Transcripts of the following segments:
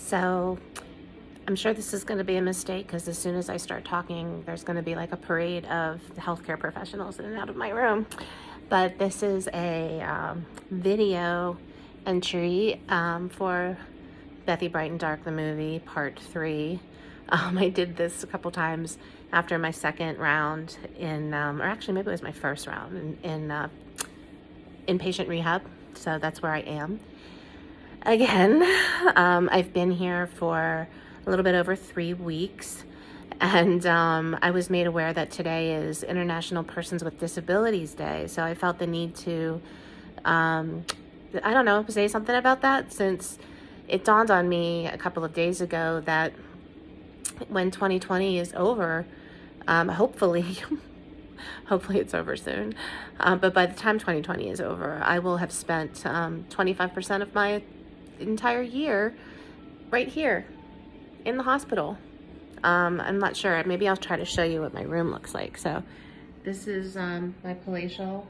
So I'm sure this is going to be a mistake because as soon as I start talking, there's going to be like a parade of healthcare professionals in and out of my room. But this is a video entry for Bethy Bright and Dark, the movie, part 3. I did this a couple times after my second round or actually maybe it was my first round in inpatient rehab. So that's where I am. Again, I've been here for a little bit over 3 weeks, and I was made aware that today is International Persons with Disabilities Day, so I felt the need to, I don't know, say something about that, since it dawned on me a couple of days ago that when 2020 is over, hopefully, hopefully it's over soon, but by the time 2020 is over, I will have spent 25% of my entire year right here in the hospital. I'm not sure. Maybe I'll try to show you what my room looks like. So this is my palatial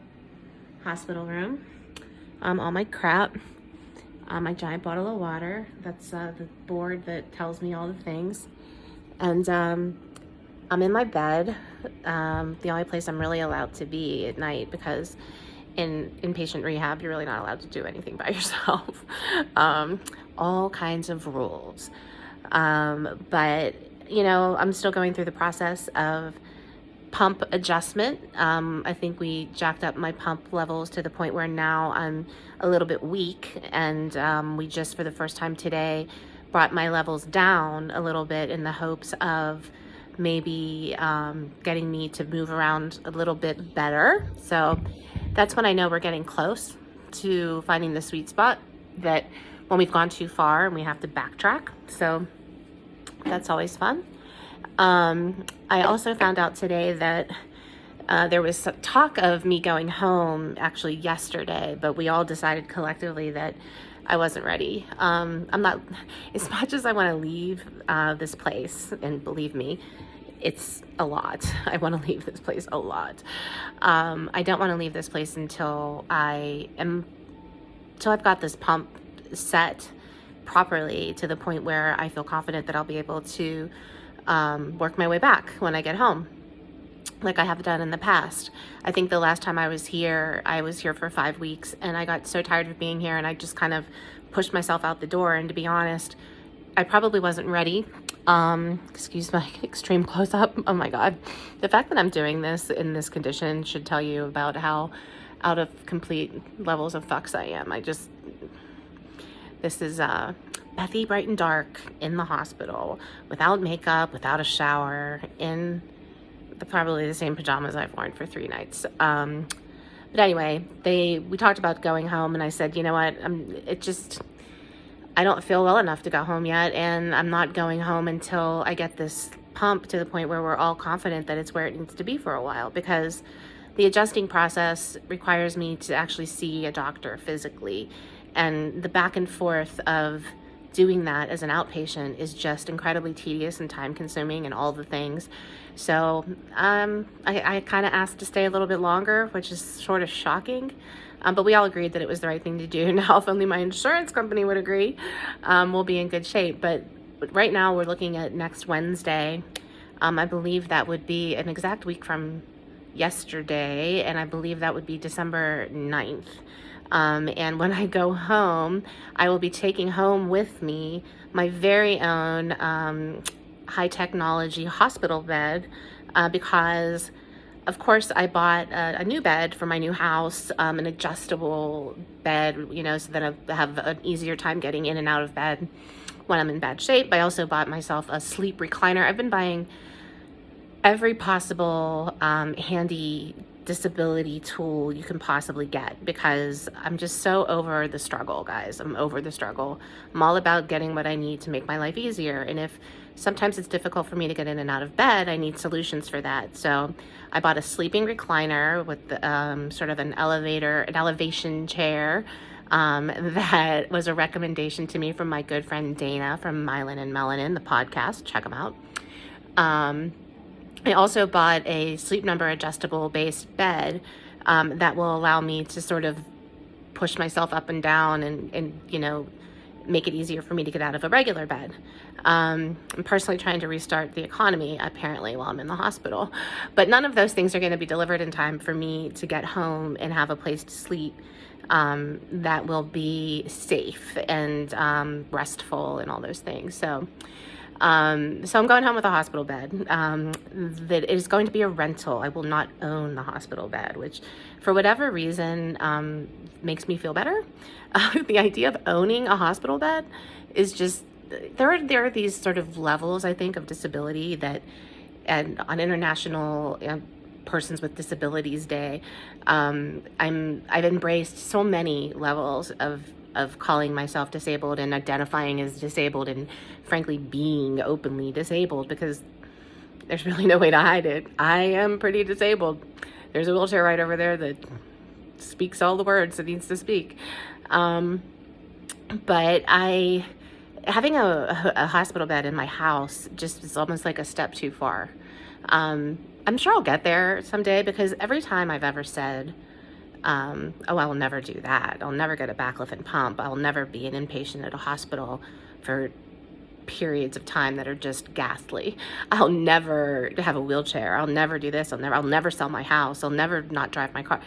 hospital room. All my crap. My giant bottle of water. That's the board that tells me all the things. And I'm in my bed. The only place I'm really allowed to be at night, because in inpatient rehab, you're really not allowed to do anything by yourself. All kinds of rules. But, you know, I'm still going through the process of pump adjustment. I think we jacked up my pump levels to the point where now I'm a little bit weak. And we just, for the first time today, brought my levels down a little bit in the hopes of maybe getting me to move around a little bit better. So that's when I know we're getting close to finding the sweet spot, that when we've gone too far and we have to backtrack. So that's always fun. I also found out today that there was some talk of me going home actually yesterday, but we all decided collectively that I wasn't ready. I'm not, as much as I want to leave this place, and believe me, it's a lot. I want to leave this place a lot. I don't want to leave this place until I've got this pump set properly to the point where I feel confident that I'll be able to work my way back when I get home, like I have done in the past. I think the last time I was here for 5 weeks, and I got so tired of being here, and I just kind of pushed myself out the door. And to be honest, I probably wasn't ready. Excuse my extreme close-up. Oh my God. The fact that I'm doing this in this condition should tell you about how out of complete levels of fucks I am. This is Bethy Bright and Dark in the hospital, without makeup, without a shower, in probably the same pajamas I've worn for 3 nights. But anyway, we talked about going home, and I said, you know what, I don't feel well enough to go home yet, and I'm not going home until I get this pump to the point where we're all confident that it's where it needs to be for a while, because the adjusting process requires me to actually see a doctor physically, and the back and forth of doing that as an outpatient is just incredibly tedious and time consuming and all the things. So I kind of asked to stay a little bit longer, which is sort of shocking. But we all agreed that it was the right thing to do. Now, if only my insurance company would agree, we'll be in good shape. But right now we're looking at next Wednesday. I believe that would be an exact week from yesterday, and I believe that would be December 9th. And when I go home, I will be taking home with me my very own high technology hospital bed, because of course I bought a new bed for my new house, an adjustable bed, you know, so that I have an easier time getting in and out of bed when I'm in bad shape. I also bought myself a sleep recliner. I've been buying every possible handy disability tool you can possibly get, because I'm just so over the struggle, guys. I'm over the struggle. I'm all about getting what I need to make my life easier. And if sometimes it's difficult for me to get in and out of bed, I need solutions for that. So I bought a sleeping recliner with sort of an elevation chair. That was a recommendation to me from my good friend Dana from Myelin and Melanin, the podcast. Check them out. I also bought a Sleep Number adjustable based bed that will allow me to sort of push myself up and down and you know, make it easier for me to get out of a regular bed. I'm personally trying to restart the economy, apparently, while I'm in the hospital. But none of those things are going to be delivered in time for me to get home and have a place to sleep that will be safe and restful and all those things. So I'm going home with a hospital bed that is going to be a rental. I will not own the hospital bed, which for whatever reason makes me feel better. The idea of owning a hospital bed is just, there are these sort of levels, I think, of disability that, and on International Persons with Disabilities Day, I've embraced so many levels of calling myself disabled and identifying as disabled and frankly being openly disabled, because there's really no way to hide it. I am pretty disabled. There's a wheelchair right over there that speaks all the words it needs to speak. But having a hospital bed in my house just is almost like a step too far. I'm sure I'll get there someday, because every time I've ever said, oh, I will never do that, I'll never get a backlift and pump, I'll never be an inpatient at a hospital for periods of time that are just ghastly, I'll never have a wheelchair, I'll never do this, I'll never sell my house, I'll never not drive my car.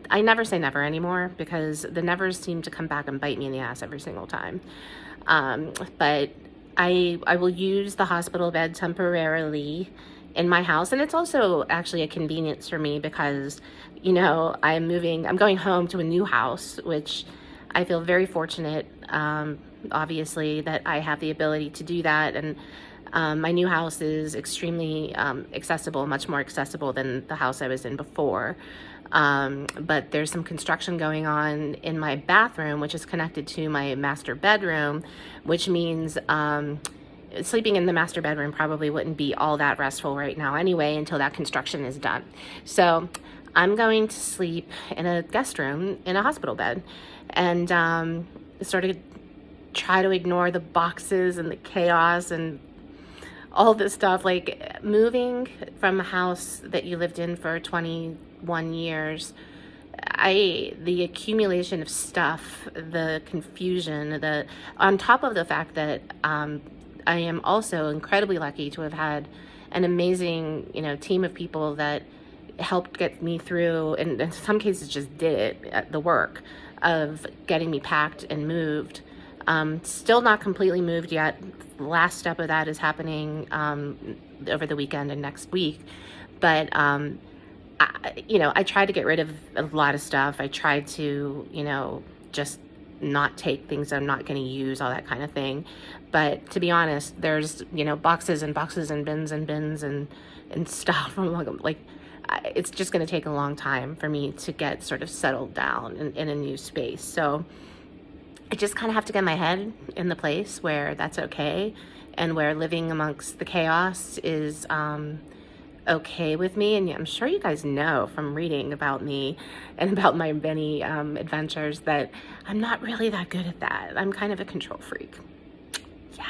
I never say never anymore, because the nevers seem to come back and bite me in the ass every single time. But I will use the hospital bed temporarily in my house. And it's also actually a convenience for me, because, I'm going home to a new house, which I feel very fortunate, obviously, that I have the ability to do that. And my new house is extremely accessible, much more accessible than the house I was in before. But there's some construction going on in my bathroom, which is connected to my master bedroom, which means sleeping in the master bedroom probably wouldn't be all that restful right now anyway, until that construction is done. So I'm going to sleep in a guest room in a hospital bed, and sort of try to ignore the boxes and the chaos and all this stuff. Like, moving from a house that you lived in for 21 years, the accumulation of stuff, the confusion, on top of the fact that I am also incredibly lucky to have had an amazing, team of people that helped get me through, and in some cases just did it, the work of getting me packed and moved. Still not completely moved yet. The last step of that is happening over the weekend and next week. But I tried to get rid of a lot of stuff. I tried to, just not take things I'm not going to use, all that kind of thing. But to be honest, there's, boxes and boxes and bins and stuff. Like, it's just going to take a long time for me to get sort of settled down in a new space. So I just kind of have to get my head in the place where that's okay, and where living amongst the chaos is okay with me. And I'm sure you guys know from reading about me and about my many adventures that I'm not really that good at that. I'm kind of a control freak. Yeah,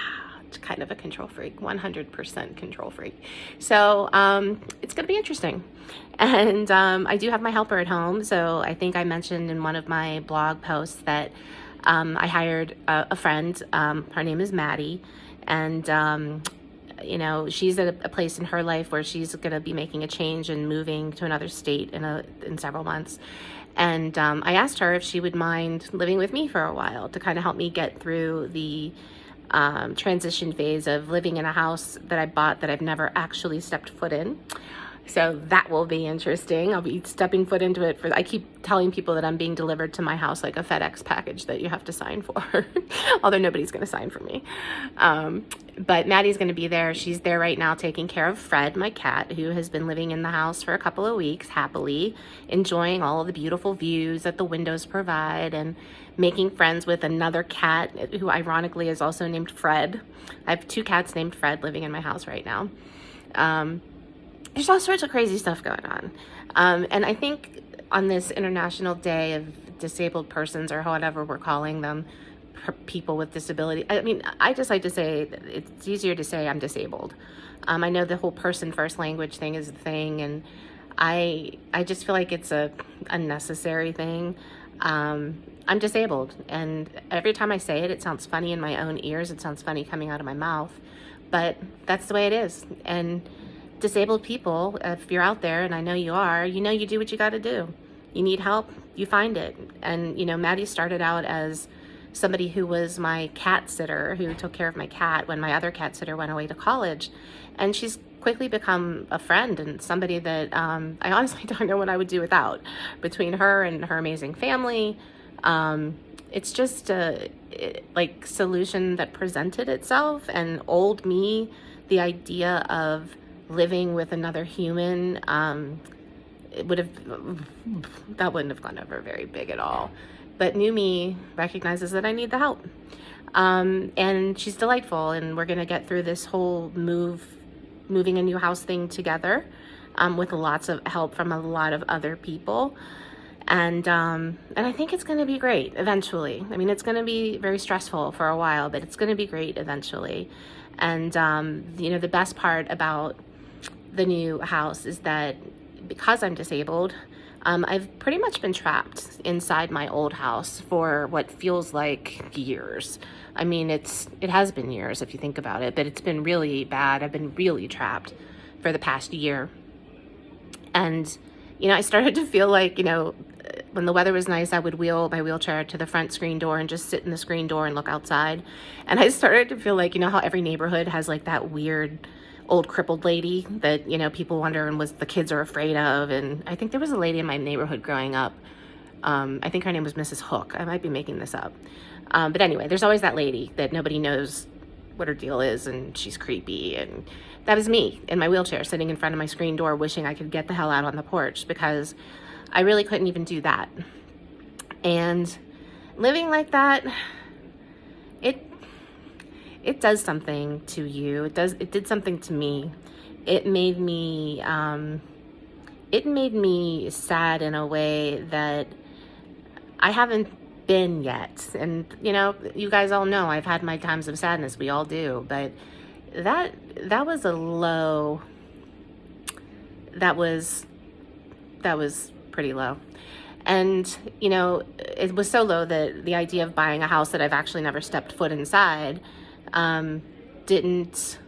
kind of a control freak, 100% control freak. So it's going to be interesting. And I do have my helper at home. So I think I mentioned in one of my blog posts that I hired a friend. Her name is Maddie. And she's at a place in her life where she's going to be making a change and moving to another state in several months. And I asked her if she would mind living with me for a while to kind of help me get through the transition phase of living in a house that I bought that I've never actually stepped foot in. So that will be interesting. I'll be stepping foot into it. I keep telling people that I'm being delivered to my house like a FedEx package that you have to sign for, although nobody's going to sign for me. But Maddie's going to be there. She's there right now taking care of Fred, my cat, who has been living in the house for a couple of weeks, happily enjoying all of the beautiful views that the windows provide, and making friends with another cat who ironically is also named Fred. I have 2 cats named Fred living in my house right now. There's all sorts of crazy stuff going on. And I think on this International Day of Disabled Persons, or whatever we're calling them, people with disability, I just like to say that it's easier to say I'm disabled. I know the whole person first language thing is the thing, and I just feel like it's a unnecessary thing. I'm disabled, and every time I say it, it sounds funny in my own ears. It sounds funny coming out of my mouth, but that's the way it is. And disabled people, if you're out there, and I know you are, you know you do what you got to do. You need help, you find it. And, Maddie started out as somebody who was my cat sitter, who took care of my cat when my other cat sitter went away to college. And she's quickly become a friend and somebody that I honestly don't know what I would do without. Between her and her amazing family, it's just a solution that presented itself. And old me, the idea of living with another human, that wouldn't have gone over very big at all. But new me recognizes that I need the help. And she's delightful, and we're gonna get through this whole moving a new house thing together, with lots of help from a lot of other people. And I think it's gonna be great eventually. I mean, it's gonna be very stressful for a while, but it's gonna be great eventually. And the best part about the new house is that because I'm disabled, I've pretty much been trapped inside my old house for what feels like years. I mean, it has been years if you think about it, but it's been really bad. I've been really trapped for the past year. And, I started to feel like, when the weather was nice, I would wheel my wheelchair to the front screen door and just sit in the screen door and look outside. And I started to feel like, how every neighborhood has like that weird old crippled lady that, people wonder and was the kids are afraid of. And I think there was a lady in my neighborhood growing up. I think her name was Mrs. Hook. I might be making this up. But anyway, there's always that lady that nobody knows what her deal is, and she's creepy. And that was me in my wheelchair sitting in front of my screen door wishing I could get the hell out on the porch, because I really couldn't even do that. And living like that, it does something to you. It did something to me. It made me sad in a way that I haven't been yet. And you guys all know I've had my times of sadness. We all do. But that was a low. That was pretty low. And, it was so low that the idea of buying a house that I've actually never stepped foot inside didn't,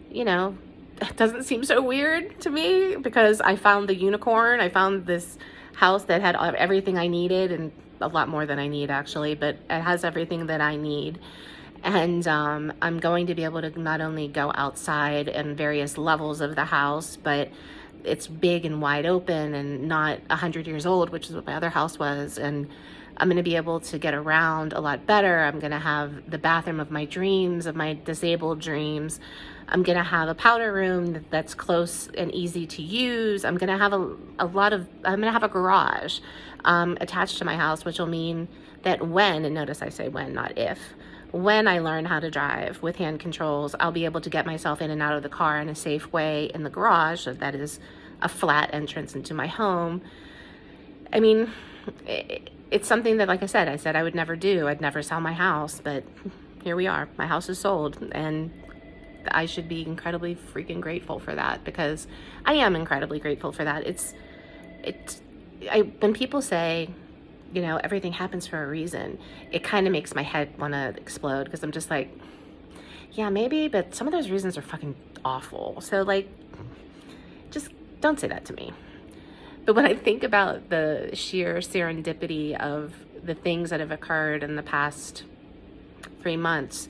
it doesn't seem so weird to me, because I found the unicorn. I found this house that had everything I needed, and a lot more than I need actually, but it has everything that I need. And I'm going to be able to not only go outside in various levels of the house, but it's big and wide open and not 100 years old, which is what my other house was. And I'm going to be able to get around a lot better. I'm going to have the bathroom of my dreams, of my disabled dreams. I'm going to have a powder room that's close and easy to use. I'm going to have I'm going to have a garage attached to my house, which will mean that and notice I say when, not if, when I learn how to drive with hand controls, I'll be able to get myself in and out of the car in a safe way in the garage. So that is a flat entrance into my home. I mean, it's something that, like I said I would never do. I'd never sell my house, but here we are. My house is sold, and I should be incredibly freaking grateful for that, because I am incredibly grateful for that. When people say, everything happens for a reason, it kind of makes my head want to explode, because I'm just like, yeah, maybe, but some of those reasons are fucking awful. So, just don't say that to me. But when I think about the sheer serendipity of the things that have occurred in the past 3 months,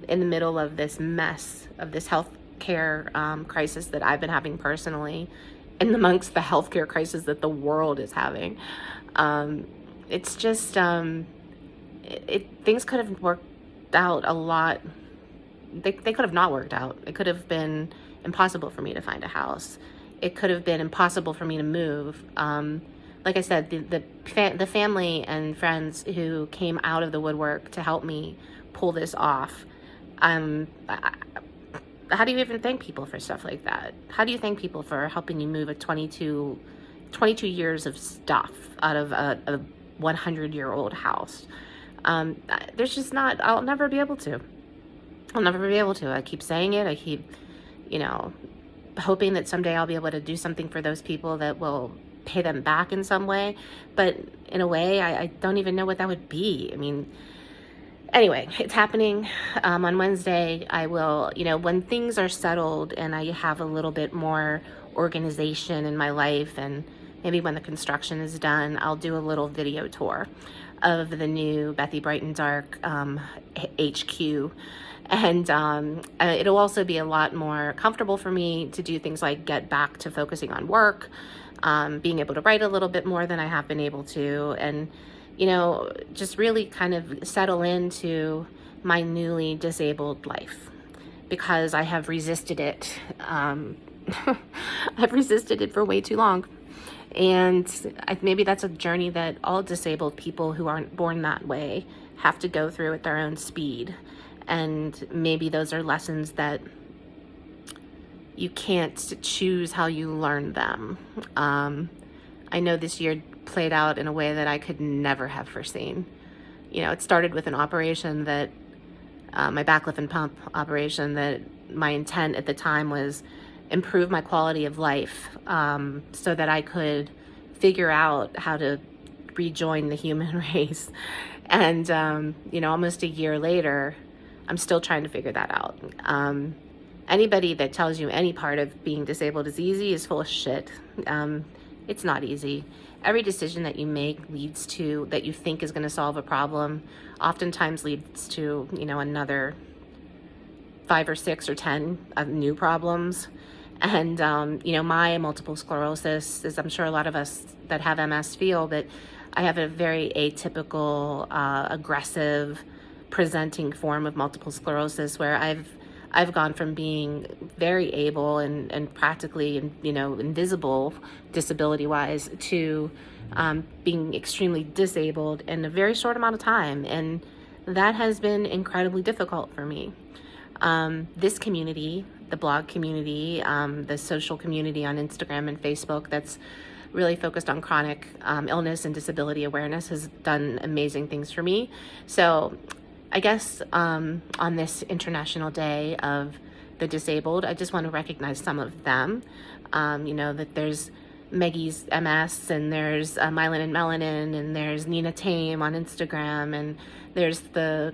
in the middle of this mess of this healthcare crisis that I've been having personally, and amongst the healthcare crisis that the world is having, it's just things could have worked out a lot. They could have not worked out. It could have been impossible for me to find a house. It could have been impossible for me to move. Like I said, the family and friends who came out of the woodwork to help me pull this off. How do you even thank people for stuff like that? How do you thank people for helping you move a 22 years of stuff out of a 100-year-old house? There's just not, I'll never be able to. I keep saying it. I keep, hoping that someday I'll be able to do something for those people that will pay them back in some way, but in a way, I don't even know what that would be. I mean, anyway, it's happening on Wednesday. I will, when things are settled and I have a little bit more organization in my life, and maybe when the construction is done, I'll do a little video tour of the new Bethy Bright and Dark HQ. And it'll also be a lot more comfortable for me to do things like get back to focusing on work, being able to write a little bit more than I have been able to, and just really kind of settle into my newly disabled life, because I have resisted it. I've resisted it for way too long. And maybe that's a journey that all disabled people who aren't born that way have to go through at their own speed. And maybe those are lessons that you can't choose how you learn them. I know this year played out in a way that I could never have foreseen. It started with an operation that, my backlift and pump operation, that my intent at the time was improve my quality of life, so that I could figure out how to rejoin the human race. And, almost a year later, I'm still trying to figure that out. Anybody that tells you any part of being disabled is easy is full of shit. It's not easy. Every decision that you make that you think is going to solve a problem, oftentimes leads to, another 5 or 6 or 10 of new problems. And, my multiple sclerosis, as I'm sure a lot of us that have MS feel, but I have a very atypical, aggressive presenting form of multiple sclerosis, where I've gone from being very able and practically, invisible disability-wise, to being extremely disabled in a very short amount of time. And that has been incredibly difficult for me. This community, the blog community, the social community on Instagram and Facebook that's really focused on chronic illness and disability awareness, has done amazing things for me. So I guess on this International Day of the Disabled, I just want to recognize some of them. That there's Maggie's MS, and there's Myelin and Melanin, and there's Nina Tame on Instagram, and there's the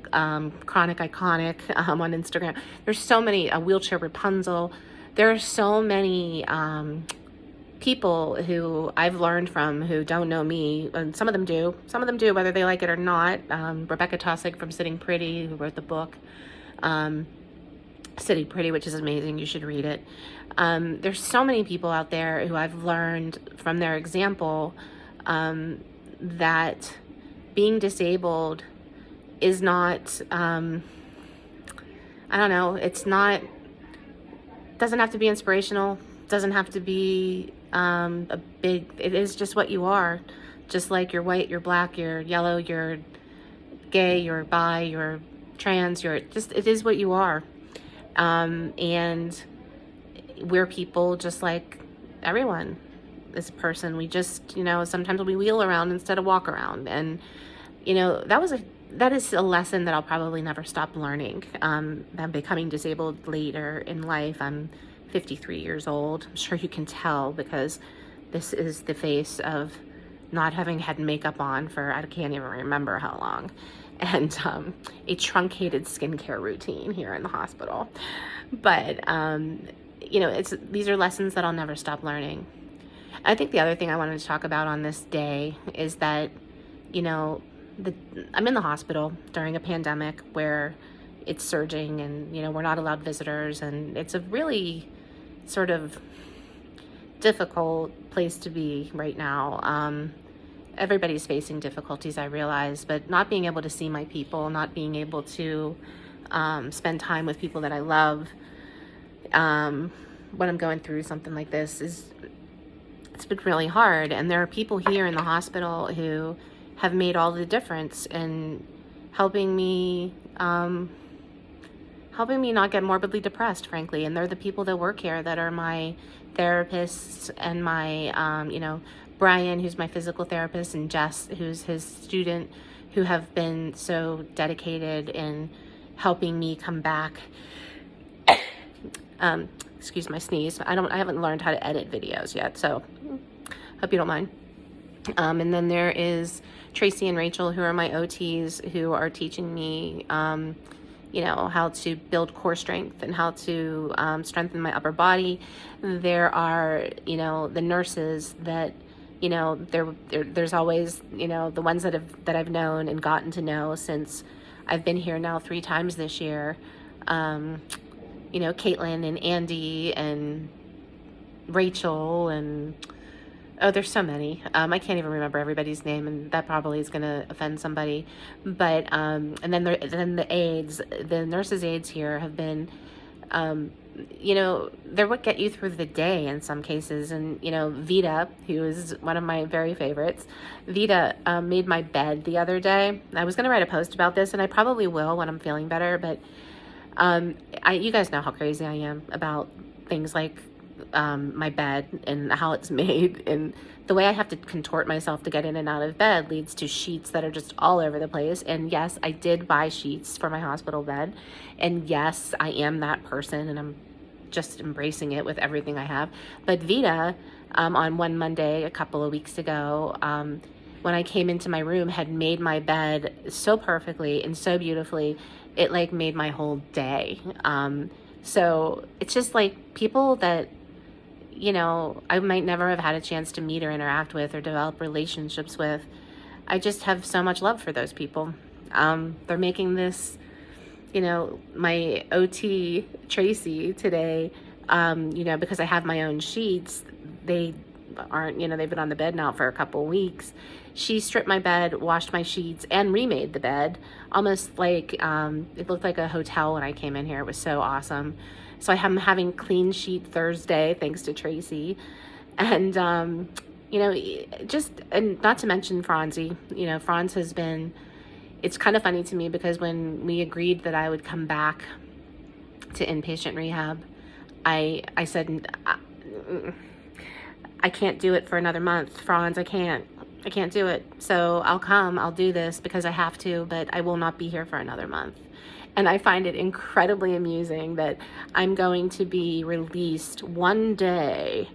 Chronic Iconic on Instagram. There's so many, Wheelchair Rapunzel. There are so many people who I've learned from who don't know me, and some of them do, whether they like it or not. Rebecca Tossick from Sitting Pretty, who wrote the book Sitting Pretty, which is amazing. You should read it. There's so many people out there who I've learned from their example that being disabled is not, I don't know, doesn't have to be inspirational, doesn't have to be it is just what you are. Just like you're white, you're black, you're yellow, you're gay, you're bi, you're trans, it is what you are. And we're people just like everyone. This person, we just, sometimes we wheel around instead of walk around. And, that is a lesson that I'll probably never stop learning. I'm becoming disabled later in life. I'm 53 years old. I'm sure you can tell, because this is the face of not having had makeup on for, I can't even remember how long, and a truncated skincare routine here in the hospital. But, these are lessons that I'll never stop learning. I think the other thing I wanted to talk about on this day is that, I'm in the hospital during a pandemic where it's surging, and, we're not allowed visitors, and it's a really sort of difficult place to be right now. Everybody's facing difficulties, I realize, but not being able to see my people, not being able to spend time with people that I love when I'm going through something like this, it's been really hard. And there are people here in the hospital who have made all the difference in helping me not get morbidly depressed, frankly. And they're the people that work here that are my therapists, and my, Brian, who's my physical therapist, and Jess, who's his student, who have been so dedicated in helping me come back. Excuse my sneeze. I haven't learned how to edit videos yet, so Hope you don't mind. And then there is Tracy and Rachel, who are my OTs, who are teaching me, how to build core strength and how to strengthen my upper body. There are, the nurses that, there's always, the ones that I've known and gotten to know since I've been here now 3 times this year. Caitlin and Andy and Rachel and there's so many. I can't even remember everybody's name, and that probably is going to offend somebody. But and then the aides, the nurses' aides here have been, they're what get you through the day in some cases. And Vita, who is one of my very favorites, Vita made my bed the other day. I was going to write a post about this, and I probably will when I'm feeling better. But you guys know how crazy I am about things like my bed and how it's made, and the way I have to contort myself to get in and out of bed leads to sheets that are just all over the place. And yes, I did buy sheets for my hospital bed, and yes, I am that person, and I'm just embracing it with everything I have. But Vita, on one Monday a couple of weeks ago, when I came into my room, had made my bed so perfectly and so beautifully, it like made my whole day. So it's just like people that I might never have had a chance to meet or interact with or develop relationships with. I just have so much love for those people. They're making this, my OT, Tracy, today, because I have my own sheets, they aren't, they've been on the bed now for a couple weeks. She stripped my bed, washed my sheets, and remade the bed. Almost like, it looked like a hotel when I came in here. It was so awesome. So I'm having clean sheet Thursday, thanks to Tracy. And, and not to mention Franzi, Franz has been, it's kind of funny to me because when we agreed that I would come back to inpatient rehab, I said, I can't do it for another month, Franz, I can't do it. So I'll do this because I have to, but I will not be here for another month. And I find it incredibly amusing that I'm going to be released one day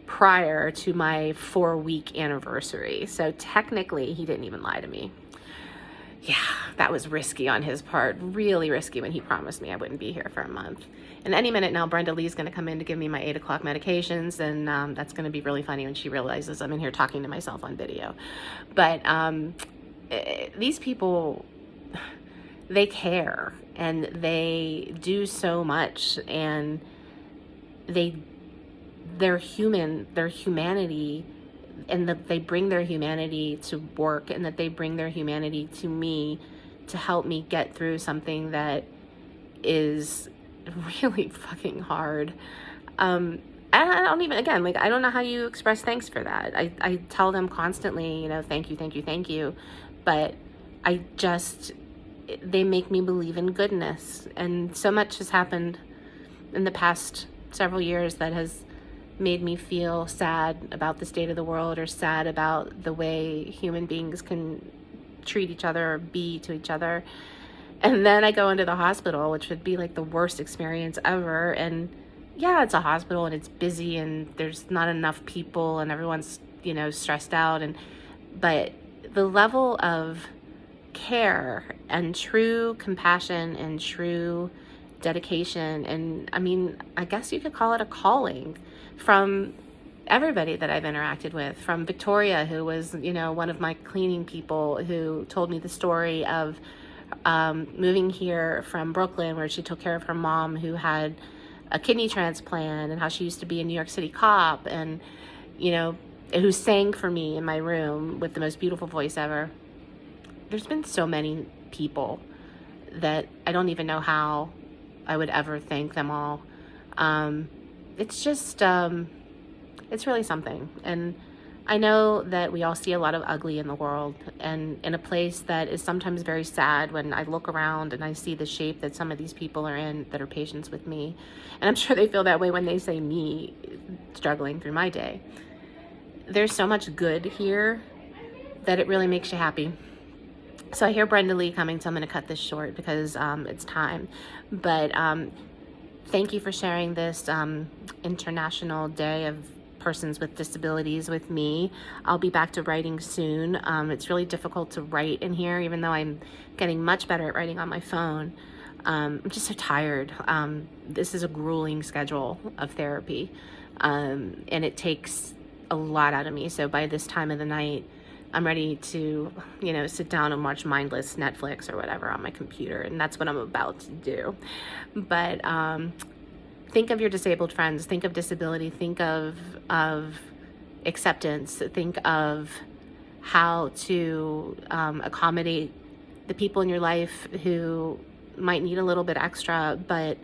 prior to my 4-week anniversary. So technically, he didn't even lie to me. Yeah, that was risky on his part, really risky when he promised me I wouldn't be here for a month. And any minute now, Brenda Lee's going to come in to give me my 8 o'clock medications, and that's going to be really funny when she realizes I'm in here talking to myself on video. But these people, they care, and they do so much, and they're human, their humanity, and that they bring their humanity to work, and that they bring their humanity to me to help me get through something that is really fucking hard. And I don't even, again, I don't know how you express thanks for that. I tell them constantly, thank you, but they make me believe in goodness. And so much has happened in the past several years that has made me feel sad about the state of the world, or sad about the way human beings can treat each other or be to each other. And then I go into the hospital, which would be like the worst experience ever. And yeah, it's a hospital and it's busy and there's not enough people and everyone's, stressed out. But the level of care and true compassion and true dedication, and I guess you could call it a calling, from everybody that I've interacted with, from Victoria, who was, one of my cleaning people, who told me the story of moving here from Brooklyn, where she took care of her mom who had a kidney transplant, and how she used to be a New York City cop, and, who sang for me in my room with the most beautiful voice ever. There's been so many people that I don't even know how I would ever thank them all. It's just, it's really something. And I know that we all see a lot of ugly in the world, and in a place that is sometimes very sad when I look around and I see the shape that some of these people are in that are patients with me. And I'm sure they feel that way when they say me struggling through my day. There's so much good here that it really makes you happy. So I hear Brenda Lee coming, so I'm going to cut this short because it's time. But thank you for sharing this International Day of persons with disabilities with me. I'll be back to writing soon. It's really difficult to write in here, even though I'm getting much better at writing on my phone. I'm just so tired. This is a grueling schedule of therapy, and it takes a lot out of me. So by this time of the night, I'm ready to, sit down and watch mindless Netflix or whatever on my computer, and that's what I'm about to do. But think of your disabled friends, think of disability, think of acceptance, think of how to accommodate the people in your life who might need a little bit extra, but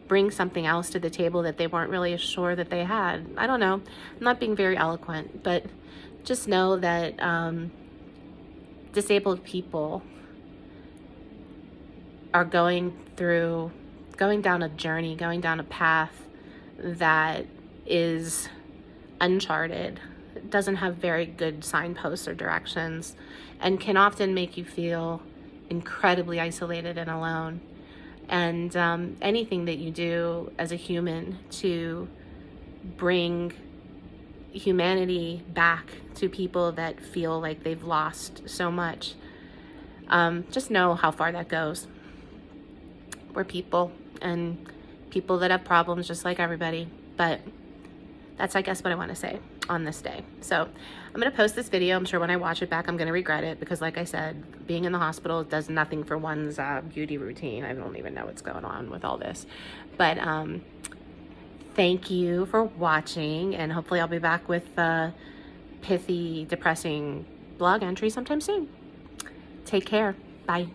bring something else to the table that they weren't really sure that they had. I don't know. I'm not being very eloquent, but just know that disabled people are going down a journey, going down a path that is uncharted, doesn't have very good signposts or directions, and can often make you feel incredibly isolated and alone. And anything that you do as a human to bring humanity back to people that feel like they've lost so much, just know how far that goes. We're people, and people that have problems just like everybody. But that's, I guess, what I want to say on this day. So I'm going to post this video. I'm sure when I watch it back, I'm going to regret it, because like I said, being in the hospital does nothing for one's beauty routine. I don't even know what's going on with all this. But thank you for watching, and hopefully I'll be back with pithy, depressing blog entry sometime soon. Take care. Bye.